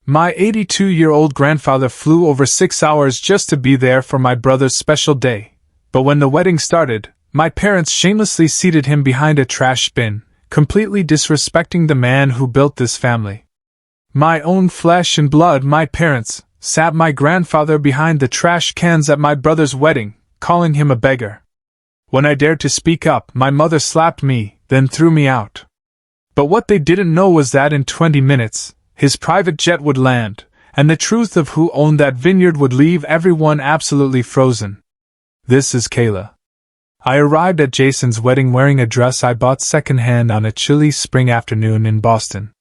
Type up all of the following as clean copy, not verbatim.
My 82-year-old grandfather flew over 6 hours just to be there for my brother's special day, but when the wedding started, my parents shamelessly seated him behind a trash bin, completely disrespecting the man who built this family. My own flesh and blood, my parents, sat my grandfather behind the trash cans at my brother's wedding, calling him a beggar. When I dared to speak up, my mother slapped me, then threw me out. But what they didn't know was that in 20 minutes, his private jet would land, and the truth of who owned that vineyard would leave everyone absolutely frozen. This is Kayla. I arrived at Jason's wedding wearing a dress I bought secondhand on a chilly spring afternoon in Boston.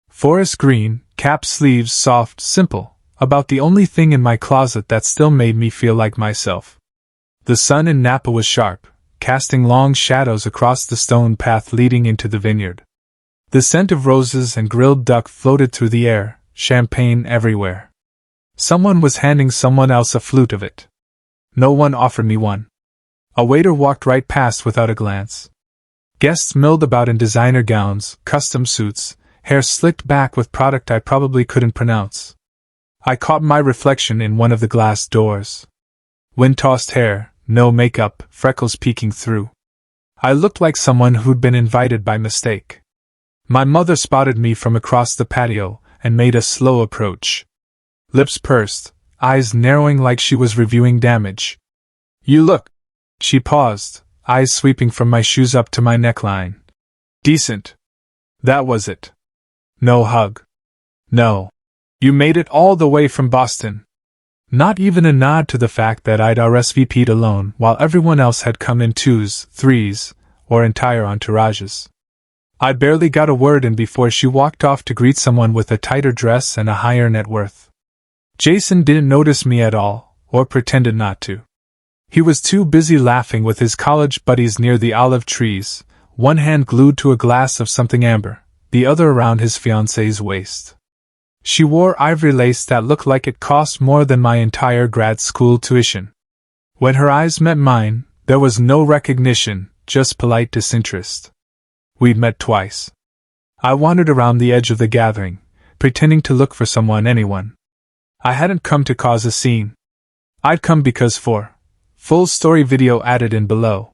Forest green, cap sleeves, soft, simple, about the only thing in my closet that still made me feel like myself. The sun in Napa was sharp, casting long shadows across the stone path leading into the vineyard. The scent of roses and grilled duck floated through the air, champagne everywhere. Someone was handing someone else a flute of it. No one offered me one. A waiter walked right past without a glance. Guests milled about in designer gowns, custom suits, hair slicked back with product I probably couldn't pronounce. I caught my reflection in one of the glass doors. Wind-tossed hair, no makeup, freckles peeking through. I looked like someone who'd been invited by mistake. My mother spotted me from across the patio and made a slow approach. Lips pursed, eyes narrowing like she was reviewing damage. "You look..." She paused, eyes sweeping from my shoes up to my neckline. "Decent." That was it. No hug. No. "You made it all the way from Boston." Not even a nod to the fact that I'd RSVP'd alone while everyone else had come in 2s, 3s, or entire entourages. I barely got a word in before she walked off to greet someone with a tighter dress and a higher net worth. Jason didn't notice me at all, or pretended not to. He was too busy laughing with his college buddies near the olive trees, one hand glued to a glass of something amber, the other around his fiancé's waist. She wore ivory lace that looked like it cost more than my entire grad school tuition. When her eyes met mine, there was no recognition, just polite disinterest. We'd met twice. I wandered around the edge of the gathering, pretending to look for anyone. I hadn't come to cause a scene. I'd come because full story video added in below.